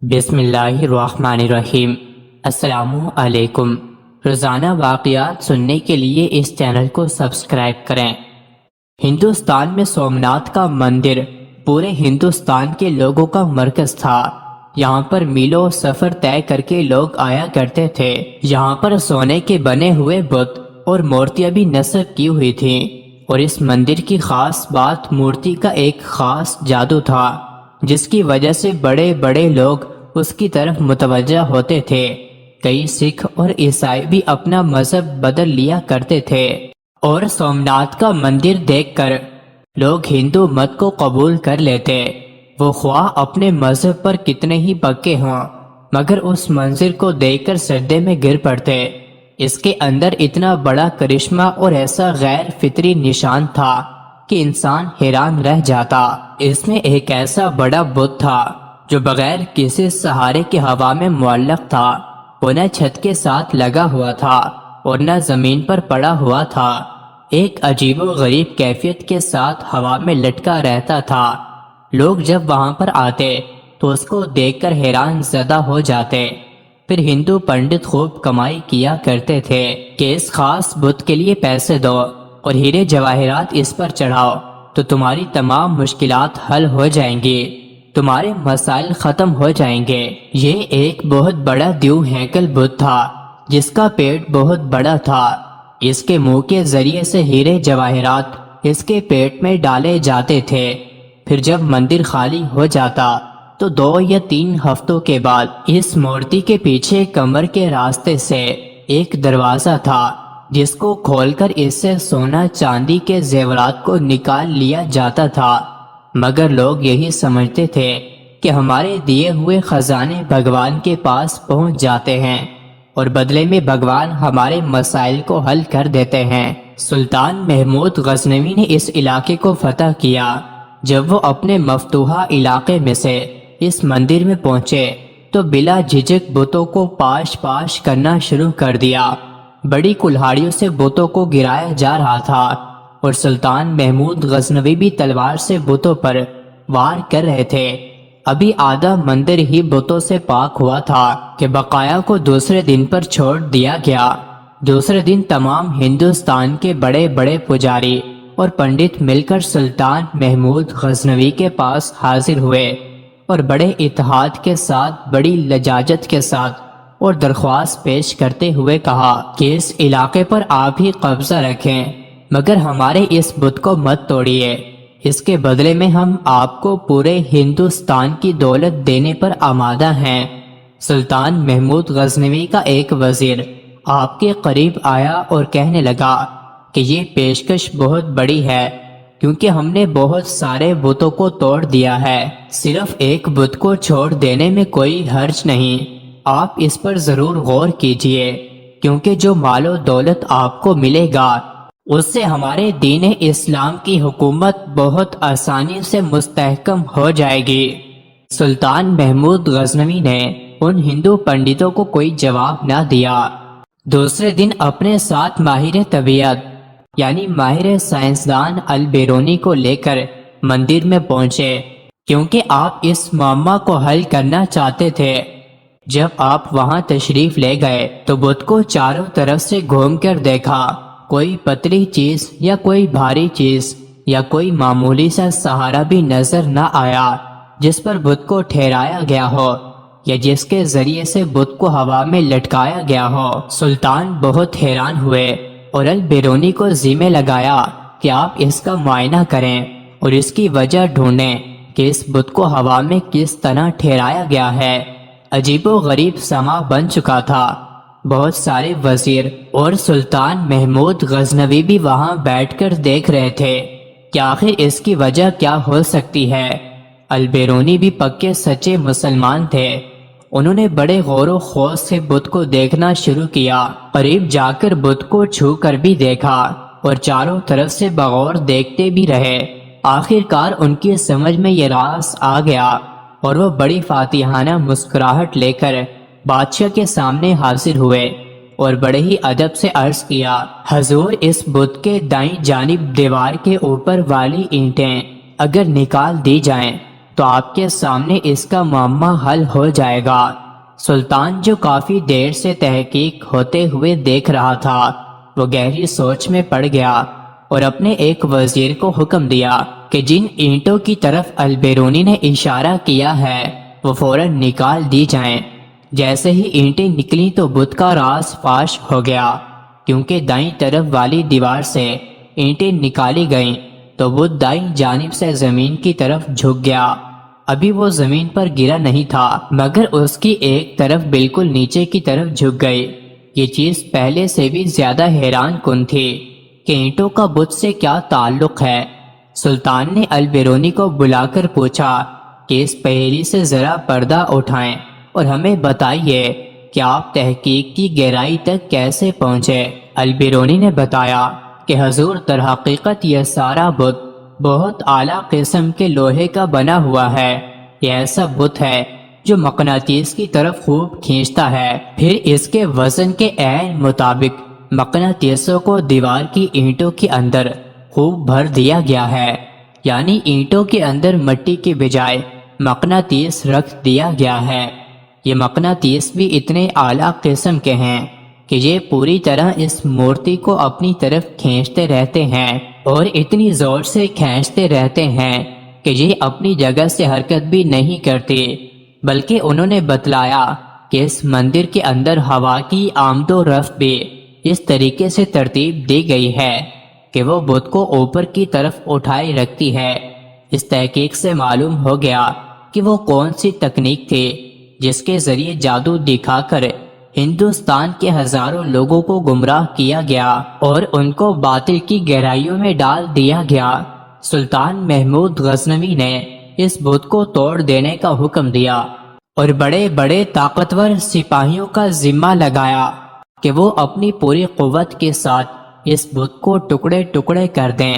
بسم اللہ الرحمن الرحیم۔ السلام علیکم۔ روزانہ واقعات سننے کے لیے اس چینل کو سبسکرائب کریں۔ ہندوستان میں سومناتھ کا مندر پورے ہندوستان کے لوگوں کا مرکز تھا۔ یہاں پر میلوں سفر طے کر کے لوگ آیا کرتے تھے۔ یہاں پر سونے کے بنے ہوئے بت اور مورتیاں بھی نصب کی ہوئی تھیں، اور اس مندر کی خاص بات مورتی کا ایک خاص جادو تھا، جس کی وجہ سے بڑے بڑے لوگ اس کی طرف متوجہ ہوتے تھے۔ کئی سکھ اور عیسائی بھی اپنا مذہب بدل لیا کرتے تھے، اور سومناتھ کا مندر دیکھ کر لوگ ہندو مت کو قبول کر لیتے، وہ خواہ اپنے مذہب پر کتنے ہی پکے ہوں، مگر اس منظر کو دیکھ کر سجدے میں گر پڑتے۔ اس کے اندر اتنا بڑا کرشمہ اور ایسا غیر فطری نشان تھا کہ انسان حیران رہ جاتا۔ اس میں ایک ایسا بڑا بت تھا جو بغیر کسی سہارے کے ہوا میں معلق تھا، وہ نہ چھت کے ساتھ لگا ہوا تھا اور نہ زمین پر پڑا ہوا تھا، ایک عجیب و غریب کیفیت کے ساتھ ہوا میں لٹکا رہتا تھا۔ لوگ جب وہاں پر آتے تو اس کو دیکھ کر حیران زدہ ہو جاتے۔ پھر ہندو پنڈت خوب کمائی کیا کرتے تھے کہ اس خاص بت کے لیے پیسے دو اور ہیرے جواہرات اس پر چڑھاؤ تو تمہاری تمام مشکلات حل ہو جائیں گی، تمہارے مسائل ختم ہو جائیں گے۔ یہ ایک بہت بڑا دیو ہیکل بت تھا جس کا پیٹ بہت بڑا تھا۔ اس کے منہ کے ذریعے سے ہیرے جواہرات اس کے پیٹ میں ڈالے جاتے تھے۔ پھر جب مندر خالی ہو جاتا تو 2 یا 3 ہفتوں کے بعد اس مورتی کے پیچھے کمر کے راستے سے ایک دروازہ تھا، جس کو کھول کر اس سے سونا چاندی کے زیورات کو نکال لیا جاتا تھا، مگر لوگ یہی سمجھتے تھے کہ ہمارے دیے ہوئے خزانے بھگوان کے پاس پہنچ جاتے ہیں اور بدلے میں بھگوان ہمارے مسائل کو حل کر دیتے ہیں۔ سلطان محمود غزنوی نے اس علاقے کو فتح کیا۔ جب وہ اپنے مفتوحہ علاقے میں سے اس مندر میں پہنچے تو بلا جھجک بتوں کو پاش پاش کرنا شروع کر دیا۔ بڑی کلہاڑیوں سے بتوں کو گرایا جا رہا تھا، اور سلطان محمود غزنوی بھی تلوار سے بتوں پر وار کر رہے تھے۔ ابھی آدھا مندر ہی بتوں سے پاک ہوا تھا کہ بقایا کو دوسرے دن پر چھوڑ دیا گیا۔ دوسرے دن تمام ہندوستان کے بڑے بڑے پجاری اور پنڈت مل کر سلطان محمود غزنوی کے پاس حاضر ہوئے اور بڑے اتحاد کے ساتھ، بڑی لجاجت کے ساتھ اور درخواست پیش کرتے ہوئے کہا کہ اس علاقے پر آپ ہی قبضہ رکھیں، مگر ہمارے اس بت کو مت توڑیے۔ اس کے بدلے میں ہم آپ کو پورے ہندوستان کی دولت دینے پر آمادہ ہیں۔ سلطان محمود غزنوی کا ایک وزیر آپ کے قریب آیا اور کہنے لگا کہ یہ پیشکش بہت بڑی ہے، کیونکہ ہم نے بہت سارے بتوں کو توڑ دیا ہے، صرف ایک بت کو چھوڑ دینے میں کوئی حرج نہیں۔ آپ اس پر ضرور غور کیجئے، کیونکہ جو مال و دولت آپ کو ملے گا اس سے ہمارے دین اسلام کی حکومت بہت آسانی سے مستحکم ہو جائے گی۔ سلطان محمود غزنوی نے ان ہندو پنڈتوں کو کوئی جواب نہ دیا۔ دوسرے دن اپنے ساتھ ماہر طبیعت یعنی ماہر سائنسدان البیرونی کو لے کر مندر میں پہنچے، کیونکہ آپ اس معمہ کو حل کرنا چاہتے تھے۔ جب آپ وہاں تشریف لے گئے تو بت کو چاروں طرف سے گھوم کر دیکھا، کوئی پتلی چیز یا کوئی بھاری چیز یا کوئی معمولی سا سہارا بھی نظر نہ آیا جس پر بت کو ٹھہرایا گیا ہو یا جس کے ذریعے سے بت کو ہوا میں لٹکایا گیا ہو۔ سلطان بہت حیران ہوئے اور البیرونی کو ذمہ لگایا کہ آپ اس کا معائنہ کریں اور اس کی وجہ ڈھونڈیں کہ اس بت کو ہوا میں کس طرح ٹھہرایا گیا ہے۔ عجیب و غریب سما بن چکا تھا۔ بہت سارے وزیر اور سلطان محمود غزنوی بھی وہاں بیٹھ کر دیکھ رہے تھے کہ آخر اس کی وجہ کیا ہو سکتی ہے۔ البیرونی بھی پکے سچے مسلمان تھے۔ انہوں نے بڑے غور و خوض سے بت کو دیکھنا شروع کیا، قریب جا کر بت کو چھو کر بھی دیکھا اور چاروں طرف سے بغور دیکھتے بھی رہے۔ آخر کار ان کی سمجھ میں یہ راز آ گیا اور وہ بڑی فاتحانہ مسکراہٹ لے کر بادشاہ کے سامنے حاضر ہوئے اور بڑے ہی ادب سے عرض کیا، حضور، اس بت کے دائیں جانب دیوار کے اوپر والی اینٹیں اگر نکال دی جائیں تو آپ کے سامنے اس کا معمہ حل ہو جائے گا۔ سلطان جو کافی دیر سے تحقیق ہوتے ہوئے دیکھ رہا تھا وہ گہری سوچ میں پڑ گیا اور اپنے ایک وزیر کو حکم دیا کہ جن اینٹوں کی طرف البیرونی نے اشارہ کیا ہے وہ فوراً نکال دی جائیں۔ جیسے ہی اینٹیں نکلی تو بت کا راز فاش ہو گیا، کیونکہ دائیں طرف والی دیوار سے اینٹیں نکالی گئیں تو بت دائیں جانب سے زمین کی طرف جھک گیا۔ ابھی وہ زمین پر گرا نہیں تھا مگر اس کی ایک طرف بالکل نیچے کی طرف جھک گئی۔ یہ چیز پہلے سے بھی زیادہ حیران کن تھی کہ اینٹوں کا بت سے کیا تعلق ہے۔ سلطان نے البیرونی کو بلا کر پوچھا کہ اس پہیلی سے ذرا پردہ اٹھائیں اور ہمیں بتائیے کہ آپ تحقیق کی گہرائی تک کیسے پہنچے۔ البیرونی نے بتایا کہ حضور در حقیقت یہ سارا بت بہت اعلیٰ قسم کے لوہے کا بنا ہوا ہے۔ یہ ایسا بت ہے جو مقناطیس کی طرف خوب کھینچتا ہے، پھر اس کے وزن کے عین مطابق مقناطیسوں کو دیوار کی اینٹوں کے اندر خوب بھر دیا گیا ہے، یعنی اینٹوں کے اندر مٹی کے بجائے مقناطیس رکھ دیا گیا ہے۔ یہ مقناطیس بھی اتنے اعلیٰ قسم کے ہیں کہ یہ پوری طرح اس مورتی کو اپنی طرف کھینچتے رہتے ہیں اور اتنی زور سے کھینچتے رہتے ہیں کہ یہ اپنی جگہ سے حرکت بھی نہیں کرتی، بلکہ انہوں نے بتلایا کہ اس مندر کے اندر ہوا کی آمد و رفت بھی اس طریقے سے ترتیب دی گئی ہے کہ وہ بت کو اوپر کی طرف اٹھائے رکھتی ہے۔ اس تحقیق سے معلوم ہو گیا کہ وہ کون سی تکنیک تھی جس کے ذریعے جادو دکھا کر ہندوستان کے ہزاروں لوگوں کو گمراہ کیا گیا اور ان کو باطل کی گہرائیوں میں ڈال دیا گیا۔ سلطان محمود غزنوی نے اس بت کو توڑ دینے کا حکم دیا اور بڑے بڑے طاقتور سپاہیوں کا ذمہ لگایا کہ وہ اپنی پوری قوت کے ساتھ اس بت کو ٹکڑے ٹکڑے کر دیں،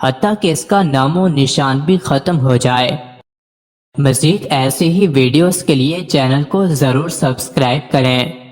حتیٰ کہ اس کا نام و نشان بھی ختم ہو جائے۔ مزید ایسے ہی ویڈیوز کے لیے چینل کو ضرور سبسکرائب کریں۔